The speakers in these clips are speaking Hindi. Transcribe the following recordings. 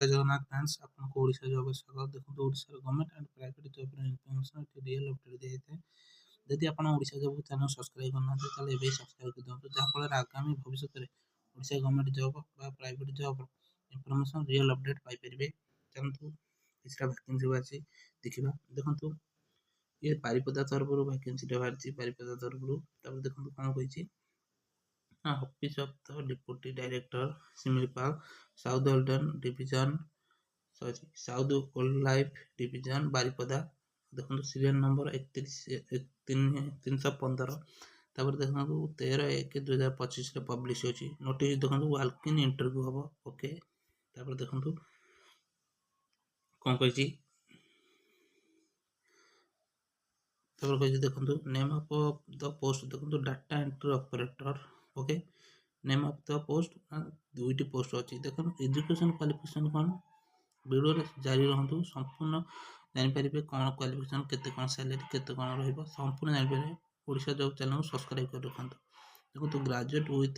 जगन्नाथ फ्रेंड्स आपको ओडिशा जॉब स्वागत देखो Odisha government and private job information real update दिए जाए जदि आप ओडिशा जॉब चैनल सब्सक्राइब करना ताले एबे सब्सक्राइब कर दियंतु जहा फल आगामी भविष्य में ओडिशा गवर्नमेंट जॉब बा private job information real update पाई परिबे चलतु किछटा वैकेंसी बाछि देखिबा देखंतु ये पारिपदा तरफ वैकेंसी बाहर पारिपदा तरफ तब देखंतु कोन कहिछि office of the deputy director Similipal south होल्डन division sorry south wildlife division Baripada देखो सीरियल नंबर 315 तापर देखो 13/1/2025 पब्लिश होची नोटिस देखो वाल्क इन इंटरव्यू हम ओके तापर देखो कौन कही देखो नेम ऑफ द पोस्ट देखो data entry operator okay name of the post दुईटी पोस्ट अच्छी देखो एजुकेशन क्वालिफिकेशन कौन वीडियो जारी रहतु संपूर्ण जानीपर कौन क्वालिफिकेशन केते कौन सैलरी केते कौन रहिबो संपूर्ण जानीपर ओडिशा जॉब चैनल को सब्सक्राइब कर रखंतु देखो ग्रेजुएट विथ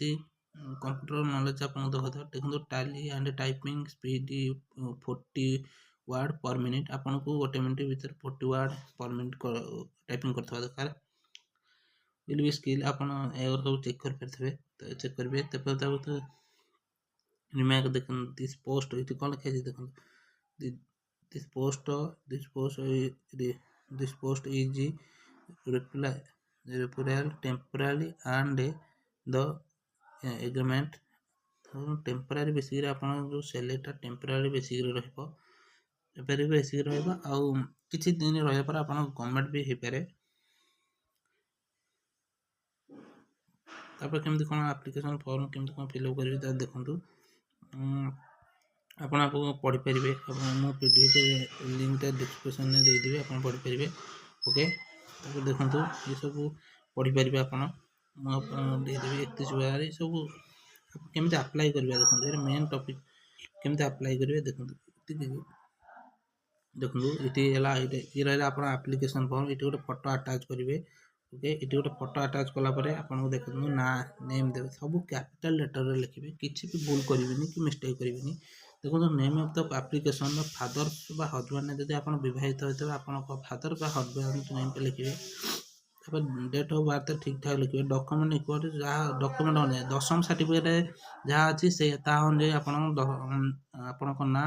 कंप्यूटर नॉलेज आपन देखो देखो tally and typing speed 40 word per minute आपन को गोटे मिनिट भीतर 40 वर्ड पर मिनिट टाइपिंग करथवा दरकार विल बी स्किल आपन एगर सब चेक कर परथबे तो चेक करबे तब तो रिमार्क देखो दिस पोस्ट इति कोन लिखा छै देखो this post is referral temporary and the agreement temporary basic आपन जो सैलरी टेम्परारी बेसिक रहइबो एपरि बेसिक रहइबो आ किछि दिन रहय पर आपन गवर्नमेंट भी हे पारे तापर केमति कोन एप्लीकेशन फॉर्म केमति कोन फिल अप करबे त देखंतु आपण आपको पढ़ी पारे मो पीडीएफ लिंक डिस्क्रिप्शन में दे देबे आपण पढ़ी पारे ओके तो देखंतु ये सब पढ़ी पारे आपण मो दे देबे 31 बार सब केमति अप्लाई करबे देखंतु ये मेन टॉपिक केमति अप्लाई करबे देखंतु देखंतु इति हला ये रहला आपण एप्लीकेशन फॉर्म इति गोटे फोटो अटैच करिवे ओके इति गोटे फोटो अटैच कला परे आपण को देखंतु ना नेम देबे सब कैपिटल लेटर रे लिखिबे किछि भी भूल करिवेनी कि मिस्टेक करिवेनी देखो name of the application father बा हस्बैंड यदि आप विवाहित होते आप फादर बा हस्बैंड नेम पे लिखिए डेट ऑफ बर्थ ठीक ठाक लिखिए डॉक्यूमेंट इक्वल जहाँ डॉक्यूमेंट अनुसार दशम सर्टिफिकेट जहाँ अच्छी से अनुसार आपण ना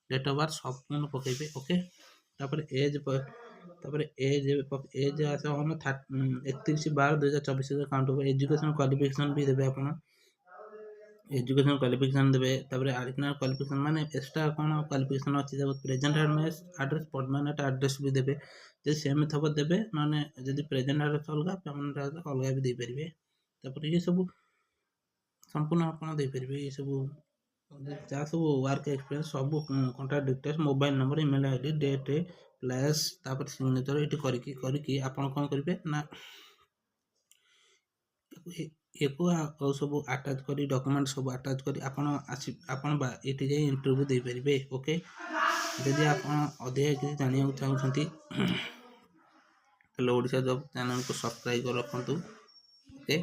डेट ऑफ बर्थ संपूर्ण पकेबे ओके एज एज आसो 31/12/2024 काउंट हो एजुकेशन क्वालिफिकेशन भी देबे आपण एजुकेशन क्वालिफिकेशन देबे तबरे एडिशनल क्वालिफिकेशन माने एक्स्ट्रा कोन क्वालिफिकेशन अछि जब प्रेजेंट एड्रेस परमानेंट एड्रेस भी देबे जे सेम थब देबे माने यदि प्रेजेंट एड्रेस अलगा परमानेंट एड्रेस अलगा भी दे परिबे तपर ये सब संपूर्ण आपण दे परिबे ये सब जा सब वर्क एक्सपीरियंस सब contact details mobile number email ID date place तापर सिग्नेचर इटी करिकी आपण कोन करिवे ना एको सब अटैच करी डॉक्यूमेंट सब अटैच करी आपण एटी जे इंटरव्यू दे परिबे ओके यदि आपण अधिक किछि जानिया चाहउछंती तो ओडिशा जॉब चैनल को सब्सक्राइब कर रखंतु ओके।